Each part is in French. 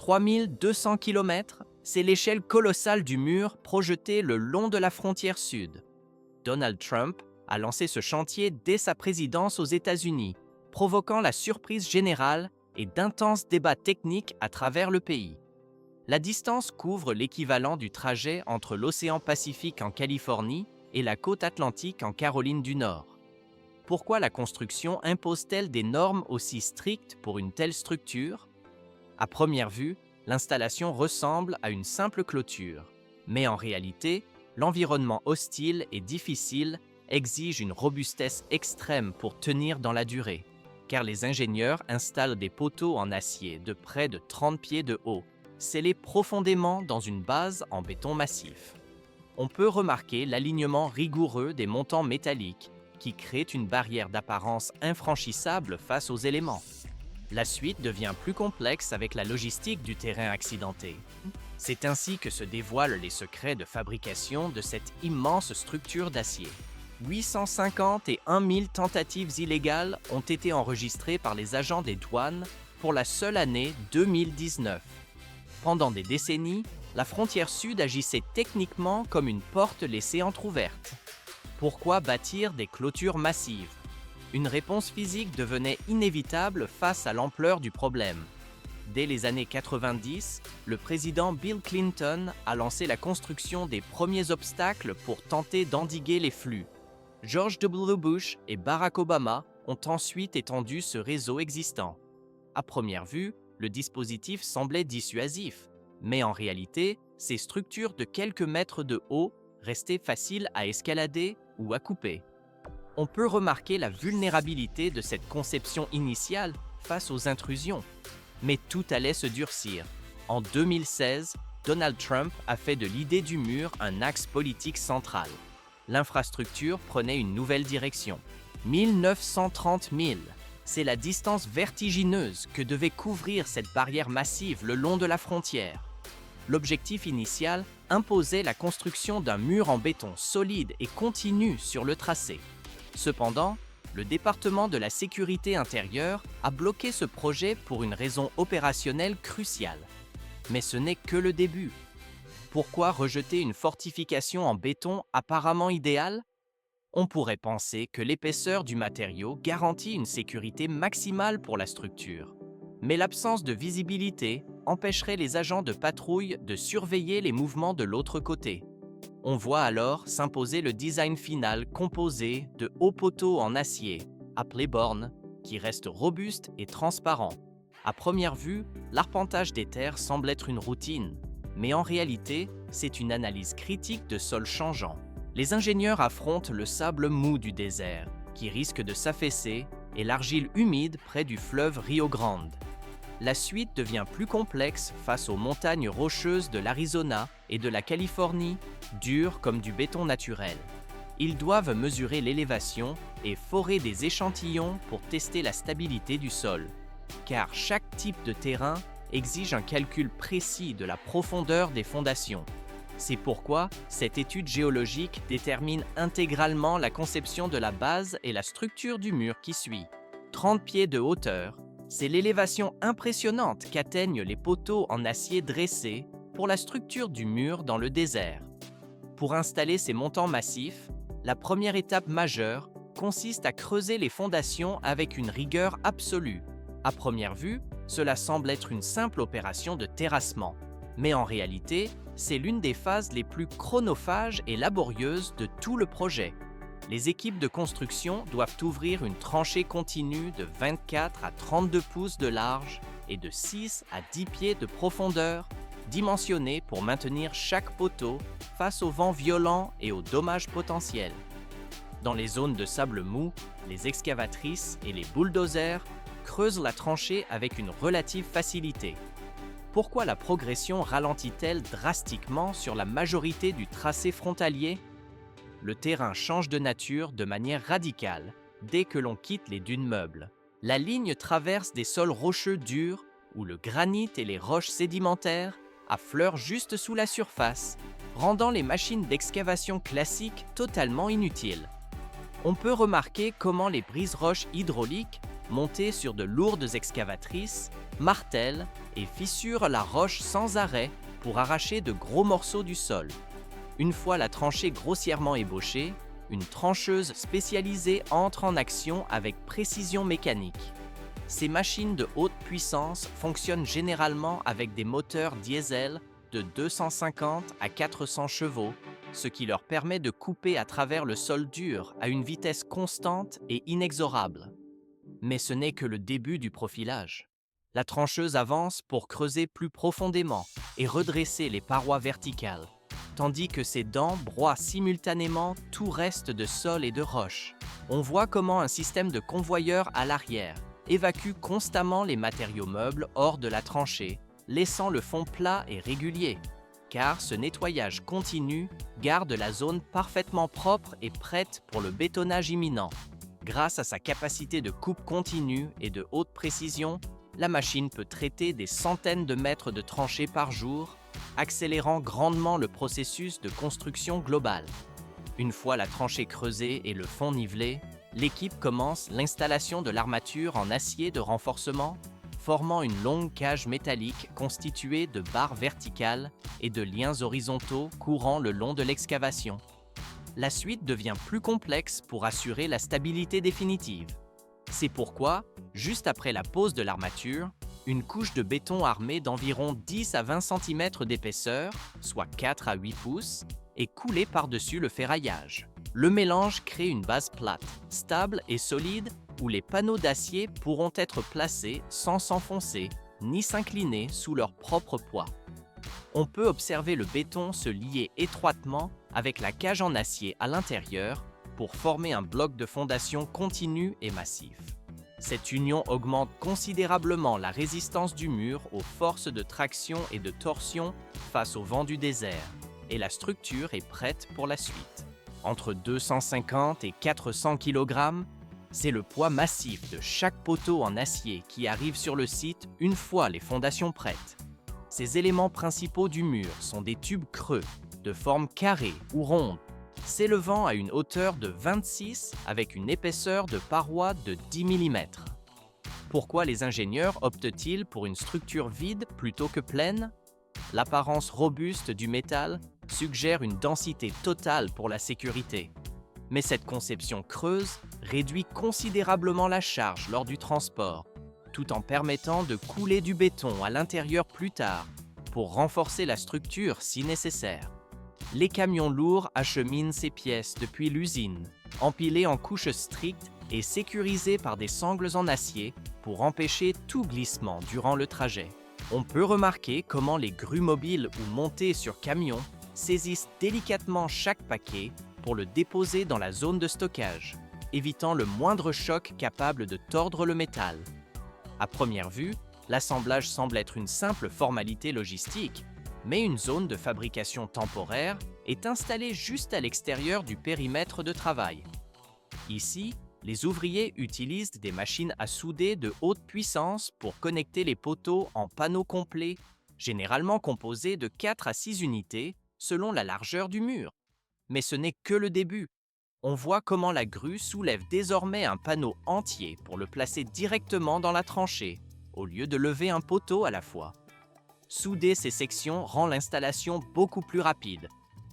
3200 km, c'est l'échelle colossale du mur projeté le long de la frontière sud. Donald Trump a lancé ce chantier dès sa présidence aux États-Unis, provoquant la surprise générale et d'intenses débats techniques à travers le pays. La distance couvre l'équivalent du trajet entre l'océan Pacifique en Californie et la côte atlantique en Caroline du Nord. Pourquoi la construction impose-t-elle des normes aussi strictes pour une telle structure ? À première vue, l'installation ressemble à une simple clôture. Mais en réalité, l'environnement hostile et difficile exige une robustesse extrême pour tenir dans la durée, car les ingénieurs installent des poteaux en acier de près de 30 pieds de haut, scellés profondément dans une base en béton massif. On peut remarquer l'alignement rigoureux des montants métalliques qui créent une barrière d'apparence infranchissable face aux éléments. La suite devient plus complexe avec la logistique du terrain accidenté. C'est ainsi que se dévoilent les secrets de fabrication de cette immense structure d'acier. 851 000 tentatives illégales ont été enregistrées par les agents des douanes pour la seule année 2019. Pendant des décennies, la frontière sud agissait techniquement comme une porte laissée entrouverte. Pourquoi bâtir des clôtures massives ? Une réponse physique devenait inévitable face à l'ampleur du problème. Dès les années 90, le président Bill Clinton a lancé la construction des premiers obstacles pour tenter d'endiguer les flux. George W. Bush et Barack Obama ont ensuite étendu ce réseau existant. À première vue, le dispositif semblait dissuasif, mais en réalité, ces structures de quelques mètres de haut restaient faciles à escalader ou à couper. On peut remarquer la vulnérabilité de cette conception initiale face aux intrusions. Mais tout allait se durcir. En 2016, Donald Trump a fait de l'idée du mur un axe politique central. L'infrastructure prenait une nouvelle direction. 1930 000, c'est la distance vertigineuse que devait couvrir cette barrière massive le long de la frontière. L'objectif initial imposait la construction d'un mur en béton solide et continu sur le tracé. Cependant, le département de la sécurité intérieure a bloqué ce projet pour une raison opérationnelle cruciale. Mais ce n'est que le début. Pourquoi rejeter une fortification en béton apparemment idéale ? On pourrait penser que l'épaisseur du matériau garantit une sécurité maximale pour la structure. Mais l'absence de visibilité empêcherait les agents de patrouille de surveiller les mouvements de l'autre côté. On voit alors s'imposer le design final composé de hauts poteaux en acier, appelés bornes, qui restent robustes et transparents. À première vue, l'arpentage des terres semble être une routine, mais en réalité, c'est une analyse critique de sols changeants. Les ingénieurs affrontent le sable mou du désert, qui risque de s'affaisser, et l'argile humide près du fleuve Rio Grande. La suite devient plus complexe face aux montagnes rocheuses de l'Arizona et de la Californie, dures comme du béton naturel. Ils doivent mesurer l'élévation et forer des échantillons pour tester la stabilité du sol, car chaque type de terrain exige un calcul précis de la profondeur des fondations. C'est pourquoi cette étude géologique détermine intégralement la conception de la base et la structure du mur qui suit. 30 pieds de hauteur, c'est l'élévation impressionnante qu'atteignent les poteaux en acier dressés pour la structure du mur dans le désert. Pour installer ces montants massifs, la première étape majeure consiste à creuser les fondations avec une rigueur absolue. À première vue, cela semble être une simple opération de terrassement, mais en réalité, c'est l'une des phases les plus chronophages et laborieuses de tout le projet. Les équipes de construction doivent ouvrir une tranchée continue de 24 à 32 pouces de large et de 6 à 10 pieds de profondeur, dimensionnée pour maintenir chaque poteau face aux vents violents et aux dommages potentiels. Dans les zones de sable mou, les excavatrices et les bulldozers creusent la tranchée avec une relative facilité. Pourquoi la progression ralentit-elle drastiquement sur la majorité du tracé frontalier ? Le terrain change de nature de manière radicale dès que l'on quitte les dunes meubles. La ligne traverse des sols rocheux durs où le granit et les roches sédimentaires affleurent juste sous la surface, rendant les machines d'excavation classiques totalement inutiles. On peut remarquer comment les brises-roches hydrauliques montés sur de lourdes excavatrices, martèlent et fissurent la roche sans arrêt pour arracher de gros morceaux du sol. Une fois la tranchée grossièrement ébauchée, une trancheuse spécialisée entre en action avec précision mécanique. Ces machines de haute puissance fonctionnent généralement avec des moteurs diesel de 250 à 400 chevaux, ce qui leur permet de couper à travers le sol dur à une vitesse constante et inexorable. Mais ce n'est que le début du profilage. La trancheuse avance pour creuser plus profondément et redresser les parois verticales, tandis que ses dents broient simultanément tout reste de sol et de roche. On voit comment un système de convoyeur à l'arrière évacue constamment les matériaux meubles hors de la tranchée, laissant le fond plat et régulier, car ce nettoyage continu garde la zone parfaitement propre et prête pour le bétonnage imminent. Grâce à sa capacité de coupe continue et de haute précision, la machine peut traiter des centaines de mètres de tranchées par jour, accélérant grandement le processus de construction globale. Une fois la tranchée creusée et le fond nivelé, l'équipe commence l'installation de l'armature en acier de renforcement, formant une longue cage métallique constituée de barres verticales et de liens horizontaux courant le long de l'excavation. La suite devient plus complexe pour assurer la stabilité définitive. C'est pourquoi, juste après la pose de l'armature, une couche de béton armé d'environ 10 à 20 cm d'épaisseur, soit 4 à 8 pouces, est coulée par-dessus le ferraillage. Le mélange crée une base plate, stable et solide où les panneaux d'acier pourront être placés sans s'enfoncer ni s'incliner sous leur propre poids. On peut observer le béton se lier étroitement avec la cage en acier à l'intérieur pour former un bloc de fondation continu et massif. Cette union augmente considérablement la résistance du mur aux forces de traction et de torsion face au vent du désert, et la structure est prête pour la suite. Entre 250 et 400 kg, c'est le poids massif de chaque poteau en acier qui arrive sur le site une fois les fondations prêtes. Ces éléments principaux du mur sont des tubes creux, de forme carrée ou ronde, s'élevant à une hauteur de 26 avec une épaisseur de paroi de 10 mm. Pourquoi les ingénieurs optent-ils pour une structure vide plutôt que pleine? L'apparence robuste du métal suggère une densité totale pour la sécurité. Mais cette conception creuse réduit considérablement la charge lors du transport, tout en permettant de couler du béton à l'intérieur plus tard pour renforcer la structure si nécessaire. Les camions lourds acheminent ces pièces depuis l'usine, empilées en couches strictes et sécurisées par des sangles en acier pour empêcher tout glissement durant le trajet. On peut remarquer comment les grues mobiles ou montées sur camions saisissent délicatement chaque paquet pour le déposer dans la zone de stockage, évitant le moindre choc capable de tordre le métal. À première vue, l'assemblage semble être une simple formalité logistique, mais une zone de fabrication temporaire est installée juste à l'extérieur du périmètre de travail. Ici, les ouvriers utilisent des machines à souder de haute puissance pour connecter les poteaux en panneaux complets, généralement composés de 4 à 6 unités selon la largeur du mur. Mais ce n'est que le début. On voit comment la grue soulève désormais un panneau entier pour le placer directement dans la tranchée, au lieu de lever un poteau à la fois. Souder ces sections rend l'installation beaucoup plus rapide.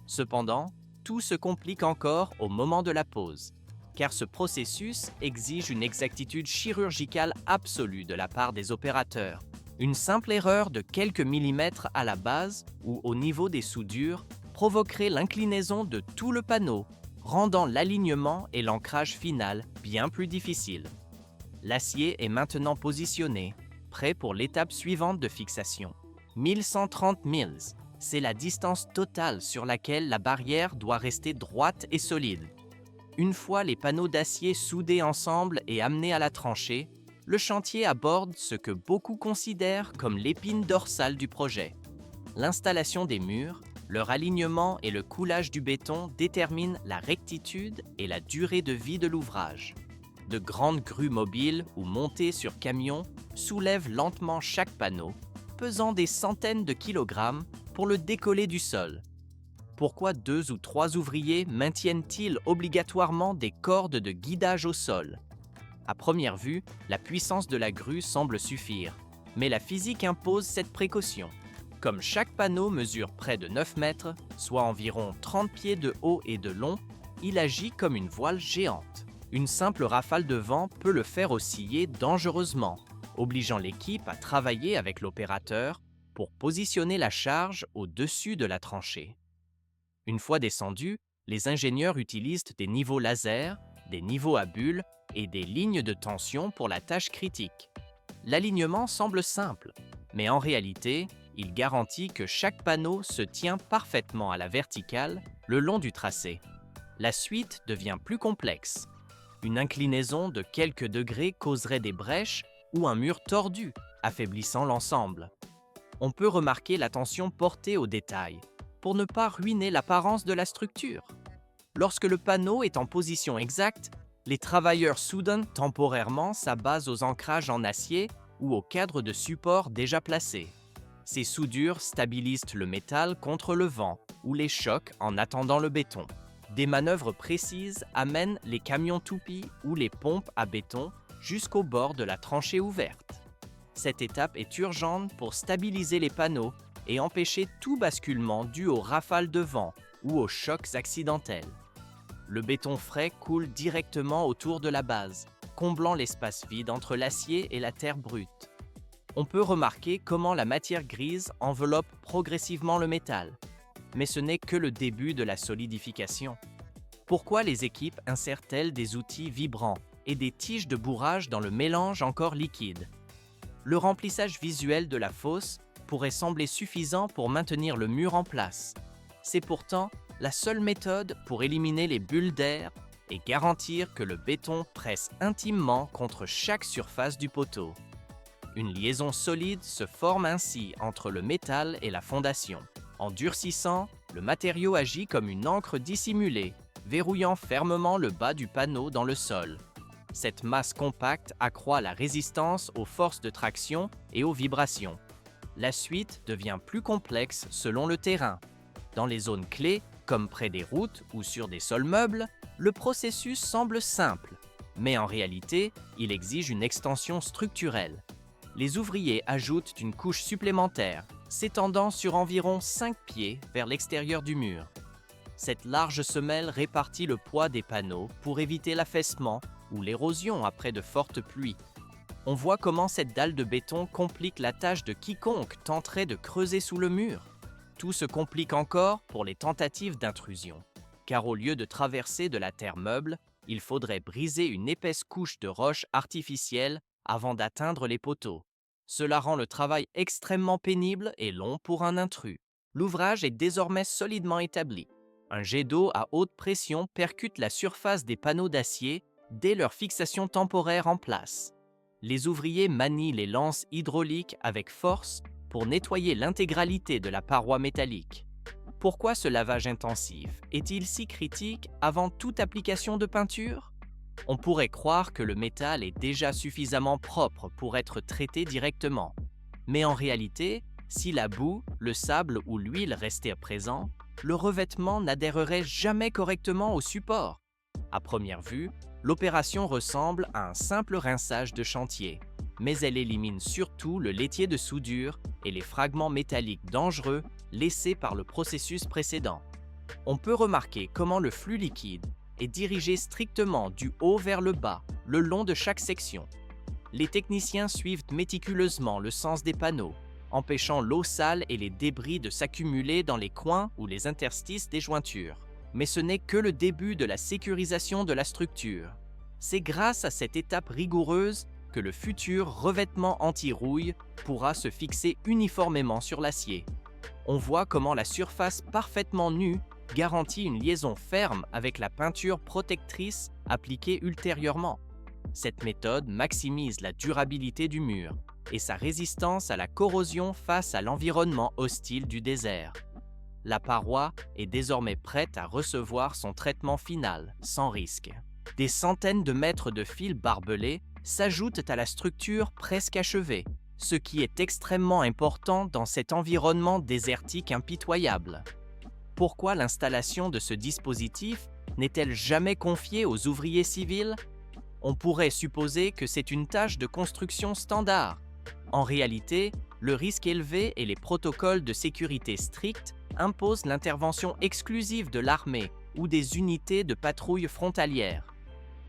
Cependant, tout se complique encore au moment de la pose, car ce processus exige une exactitude chirurgicale absolue de la part des opérateurs. Une simple erreur de quelques millimètres à la base ou au niveau des soudures provoquerait l'inclinaison de tout le panneau, rendant l'alignement et l'ancrage final bien plus difficiles. L'acier est maintenant positionné, prêt pour l'étape suivante de fixation. 1130 milles, c'est la distance totale sur laquelle la barrière doit rester droite et solide. Une fois les panneaux d'acier soudés ensemble et amenés à la tranchée, le chantier aborde ce que beaucoup considèrent comme l'épine dorsale du projet. L'installation des murs, leur alignement et le coulage du béton déterminent la rectitude et la durée de vie de l'ouvrage. De grandes grues mobiles ou montées sur camions soulèvent lentement chaque panneau, pesant des centaines de kilogrammes pour le décoller du sol. Pourquoi 2 ou 3 ouvriers maintiennent-ils obligatoirement des cordes de guidage au sol? À première vue, la puissance de la grue semble suffire, mais la physique impose cette précaution. Comme chaque panneau mesure près de 9 mètres, soit environ 30 pieds de haut et de long, il agit comme une voile géante. Une simple rafale de vent peut le faire osciller dangereusement, obligeant l'équipe à travailler avec l'opérateur pour positionner la charge au-dessus de la tranchée. Une fois descendu, les ingénieurs utilisent des niveaux laser, des niveaux à bulles et des lignes de tension pour la tâche critique. L'alignement semble simple, mais en réalité, il garantit que chaque panneau se tient parfaitement à la verticale le long du tracé. La suite devient plus complexe. Une inclinaison de quelques degrés causerait des brèches ou un mur tordu, affaiblissant l'ensemble. On peut remarquer l'attention portée aux détails, pour ne pas ruiner l'apparence de la structure. Lorsque le panneau est en position exacte, les travailleurs soudent temporairement sa base aux ancrages en acier ou aux cadres de support déjà placés. Ces soudures stabilisent le métal contre le vent ou les chocs en attendant le béton. Des manœuvres précises amènent les camions toupies ou les pompes à béton jusqu'au bord de la tranchée ouverte. Cette étape est urgente pour stabiliser les panneaux et empêcher tout basculement dû aux rafales de vent ou aux chocs accidentels. Le béton frais coule directement autour de la base, comblant l'espace vide entre l'acier et la terre brute. On peut remarquer comment la matière grise enveloppe progressivement le métal, mais ce n'est que le début de la solidification. Pourquoi les équipes insèrent-elles des outils vibrants et des tiges de bourrage dans le mélange encore liquide? Le remplissage visuel de la fosse pourrait sembler suffisant pour maintenir le mur en place. C'est pourtant la seule méthode pour éliminer les bulles d'air et garantir que le béton presse intimement contre chaque surface du poteau. Une liaison solide se forme ainsi entre le métal et la fondation. En durcissant, le matériau agit comme une encre dissimulée, verrouillant fermement le bas du panneau dans le sol. Cette masse compacte accroît la résistance aux forces de traction et aux vibrations. La suite devient plus complexe selon le terrain. Dans les zones clés, comme près des routes ou sur des sols meubles, le processus semble simple, mais en réalité, il exige une extension structurelle. Les ouvriers ajoutent une couche supplémentaire, s'étendant sur environ 5 pieds vers l'extérieur du mur. Cette large semelle répartit le poids des panneaux pour éviter l'affaissement ou l'érosion après de fortes pluies. On voit comment cette dalle de béton complique la tâche de quiconque tenterait de creuser sous le mur. Tout se complique encore pour les tentatives d'intrusion, car au lieu de traverser de la terre meuble, il faudrait briser une épaisse couche de roches artificielles avant d'atteindre les poteaux. Cela rend le travail extrêmement pénible et long pour un intrus. L'ouvrage est désormais solidement établi. Un jet d'eau à haute pression percute la surface des panneaux d'acier dès leur fixation temporaire en place. Les ouvriers manient les lances hydrauliques avec force pour nettoyer l'intégralité de la paroi métallique. Pourquoi ce lavage intensif est-il si critique avant toute application de peinture? On pourrait croire que le métal est déjà suffisamment propre pour être traité directement. Mais en réalité, si la boue, le sable ou l'huile restaient présents, le revêtement n'adhérerait jamais correctement au support. À première vue, l'opération ressemble à un simple rinçage de chantier, mais elle élimine surtout le laitier de soudure et les fragments métalliques dangereux laissés par le processus précédent. On peut remarquer comment le flux liquide est dirigé strictement du haut vers le bas, le long de chaque section. Les techniciens suivent méticuleusement le sens des panneaux, empêchant l'eau sale et les débris de s'accumuler dans les coins ou les interstices des jointures. Mais ce n'est que le début de la sécurisation de la structure. C'est grâce à cette étape rigoureuse que le futur revêtement anti-rouille pourra se fixer uniformément sur l'acier. On voit comment la surface parfaitement nue garantit une liaison ferme avec la peinture protectrice appliquée ultérieurement. Cette méthode maximise la durabilité du mur et sa résistance à la corrosion face à l'environnement hostile du désert. La paroi est désormais prête à recevoir son traitement final, sans risque. Des centaines de mètres de fils barbelés s'ajoutent à la structure presque achevée, ce qui est extrêmement important dans cet environnement désertique impitoyable. Pourquoi l'installation de ce dispositif n'est-elle jamais confiée aux ouvriers civils? On pourrait supposer que c'est une tâche de construction standard. En réalité, le risque élevé et les protocoles de sécurité stricts imposent l'intervention exclusive de l'armée ou des unités de patrouille frontalière.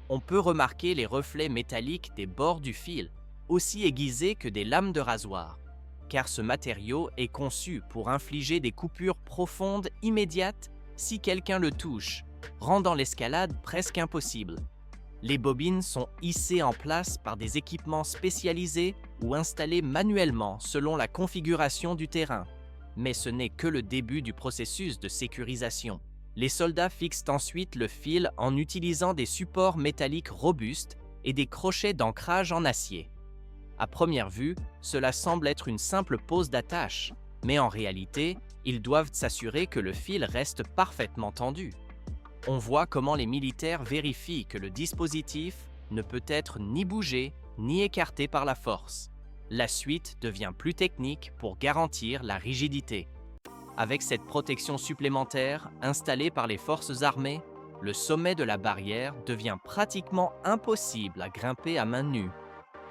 On peut remarquer les reflets métalliques des bords du fil, aussi aiguisés que des lames de rasoir, car ce matériau est conçu pour infliger des coupures profondes immédiates si quelqu'un le touche, rendant l'escalade presque impossible. Les bobines sont hissées en place par des équipements spécialisés ou installés manuellement selon la configuration du terrain. Mais ce n'est que le début du processus de sécurisation. Les soldats fixent ensuite le fil en utilisant des supports métalliques robustes et des crochets d'ancrage en acier. À première vue, cela semble être une simple pose d'attache, mais en réalité, ils doivent s'assurer que le fil reste parfaitement tendu. On voit comment les militaires vérifient que le dispositif ne peut être ni bougé ni écarté par la force. La suite devient plus technique pour garantir la rigidité. Avec cette protection supplémentaire installée par les forces armées, le sommet de la barrière devient pratiquement impossible à grimper à main nue.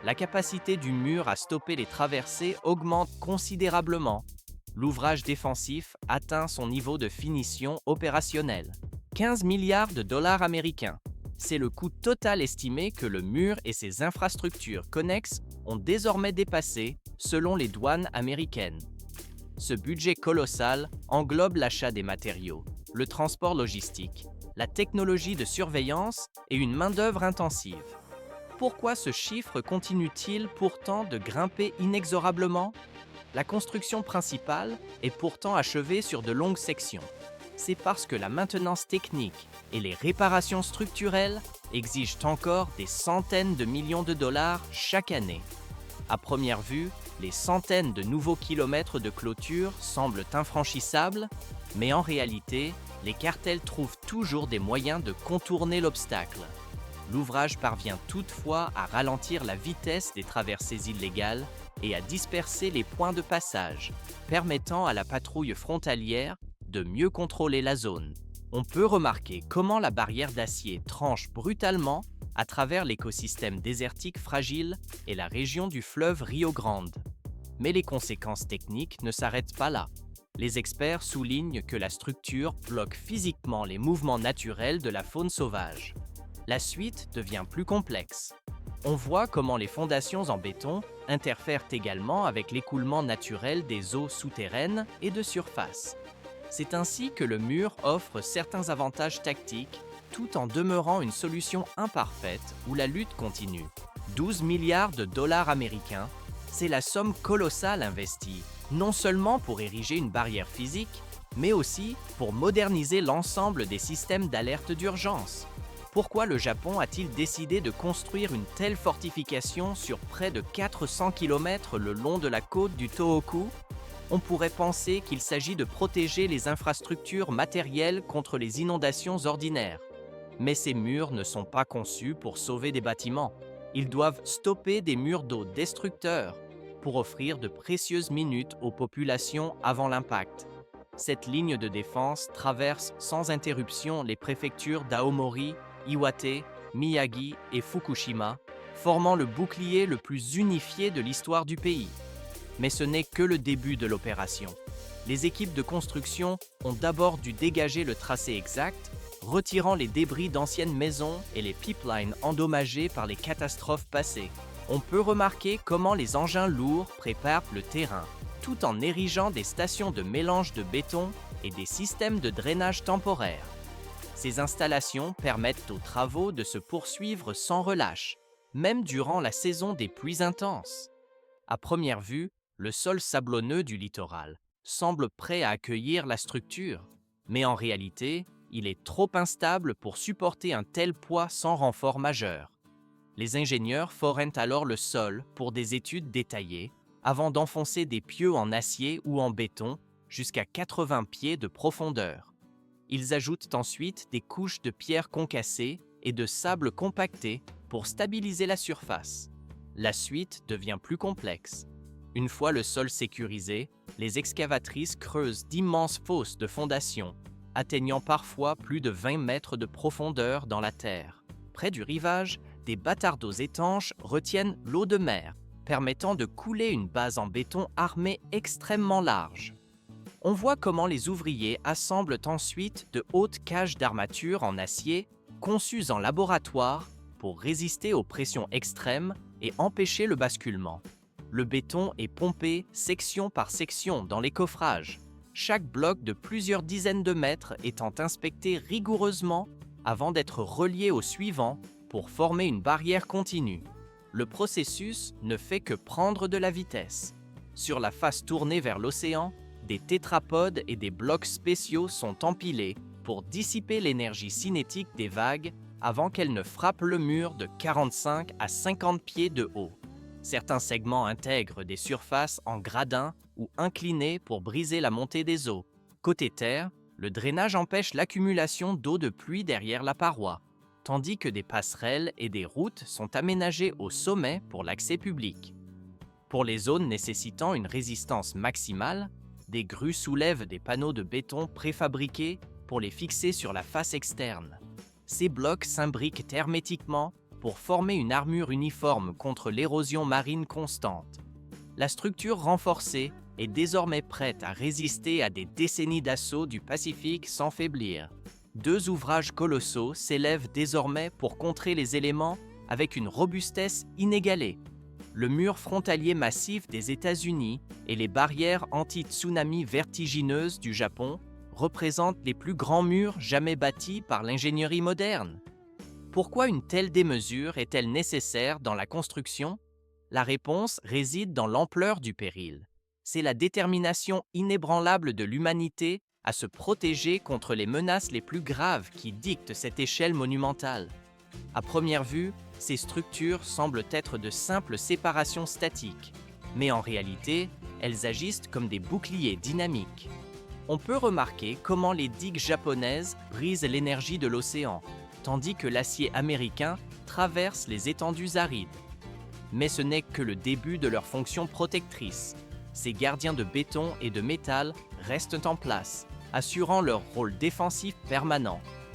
La capacité du mur à stopper les traversées augmente considérablement. L'ouvrage défensif atteint son niveau de finition opérationnelle. 15 milliards de dollars américains. C'est le coût total estimé que le mur et ses infrastructures connexes ont désormais dépassé selon les douanes américaines. Ce budget colossal englobe l'achat des matériaux, le transport logistique, la technologie de surveillance et une main-d'œuvre intensive. Pourquoi ce chiffre continue-t-il pourtant de grimper inexorablement? La construction principale est pourtant achevée sur de longues sections. C'est parce que la maintenance technique et les réparations structurelles exigent encore des centaines de millions de dollars chaque année. À première vue, les centaines de nouveaux kilomètres de clôture semblent infranchissables, mais en réalité, les cartels trouvent toujours des moyens de contourner l'obstacle. L'ouvrage parvient toutefois à ralentir la vitesse des traversées illégales et à disperser les points de passage, permettant à la patrouille frontalière de mieux contrôler la zone. On peut remarquer comment la barrière d'acier tranche brutalement à travers l'écosystème désertique fragile et la région du fleuve Rio Grande. Mais les conséquences techniques ne s'arrêtent pas là. Les experts soulignent que la structure bloque physiquement les mouvements naturels de la faune sauvage. La suite devient plus complexe. On voit comment les fondations en béton interfèrent également avec l'écoulement naturel des eaux souterraines et de surface. C'est ainsi que le mur offre certains avantages tactiques, tout en demeurant une solution imparfaite où la lutte continue. 12 milliards de dollars américains, c'est la somme colossale investie, non seulement pour ériger une barrière physique, mais aussi pour moderniser l'ensemble des systèmes d'alerte d'urgence. Pourquoi le Japon a-t-il décidé de construire une telle fortification sur près de 400 km le long de la côte du Tohoku? On pourrait penser qu'il s'agit de protéger les infrastructures matérielles contre les inondations ordinaires. Mais ces murs ne sont pas conçus pour sauver des bâtiments. Ils doivent stopper des murs d'eau destructeurs pour offrir de précieuses minutes aux populations avant l'impact. Cette ligne de défense traverse sans interruption les préfectures d'Aomori, Iwate, Miyagi et Fukushima, formant le bouclier le plus unifié de l'histoire du pays. Mais ce n'est que le début de l'opération. Les équipes de construction ont d'abord dû dégager le tracé exact, retirant les débris d'anciennes maisons et les pipelines endommagés par les catastrophes passées. On peut remarquer comment les engins lourds préparent le terrain, tout en érigeant des stations de mélange de béton et des systèmes de drainage temporaires. Ces installations permettent aux travaux de se poursuivre sans relâche, même durant la saison des pluies intenses. À première vue, le sol sablonneux du littoral semble prêt à accueillir la structure, mais en réalité, il est trop instable pour supporter un tel poids sans renfort majeur. Les ingénieurs forennent alors le sol pour des études détaillées, avant d'enfoncer des pieux en acier ou en béton jusqu'à 80 pieds de profondeur. Ils ajoutent ensuite des couches de pierres concassées et de sable compacté pour stabiliser la surface. La suite devient plus complexe. Une fois le sol sécurisé, les excavatrices creusent d'immenses fosses de fondation, atteignant parfois plus de 20 mètres de profondeur dans la terre. Près du rivage, des bâtardeaux étanches retiennent l'eau de mer, permettant de couler une base en béton armée extrêmement large. On voit comment les ouvriers assemblent ensuite de hautes cages d'armature en acier conçues en laboratoire pour résister aux pressions extrêmes et empêcher le basculement. Le béton est pompé section par section dans les coffrages, chaque bloc de plusieurs dizaines de mètres étant inspecté rigoureusement avant d'être relié au suivant pour former une barrière continue. Le processus ne fait que prendre de la vitesse. Sur la face tournée vers l'océan, des tétrapodes et des blocs spéciaux sont empilés pour dissiper l'énergie cinétique des vagues avant qu'elles ne frappent le mur de 45 à 50 pieds de haut. Certains segments intègrent des surfaces en gradins ou inclinées pour briser la montée des eaux. Côté terre, le drainage empêche l'accumulation d'eau de pluie derrière la paroi, tandis que des passerelles et des routes sont aménagées au sommet pour l'accès public. Pour les zones nécessitant une résistance maximale, des grues soulèvent des panneaux de béton préfabriqués pour les fixer sur la face externe. Ces blocs s'imbriquent hermétiquement pour former une armure uniforme contre l'érosion marine constante. La structure renforcée est désormais prête à résister à des décennies d'assaut du Pacifique sans faiblir. 2 ouvrages colossaux s'élèvent désormais pour contrer les éléments avec une robustesse inégalée. Le mur frontalier massif des États-Unis et les barrières anti-tsunami vertigineuses du Japon représentent les plus grands murs jamais bâtis par l'ingénierie moderne. Pourquoi une telle démesure est-elle nécessaire dans la construction? La réponse réside dans l'ampleur du péril. C'est la détermination inébranlable de l'humanité à se protéger contre les menaces les plus graves qui dictent cette échelle monumentale. À première vue, ces structures semblent être de simples séparations statiques, mais en réalité, elles agissent comme des boucliers dynamiques. On peut remarquer comment les digues japonaises brisent l'énergie de l'océan, tandis que l'acier américain traverse les étendues arides. Mais ce n'est que le début de leur fonction protectrice. Ces gardiens de béton et de métal restent en place, assurant leur rôle défensif permanent.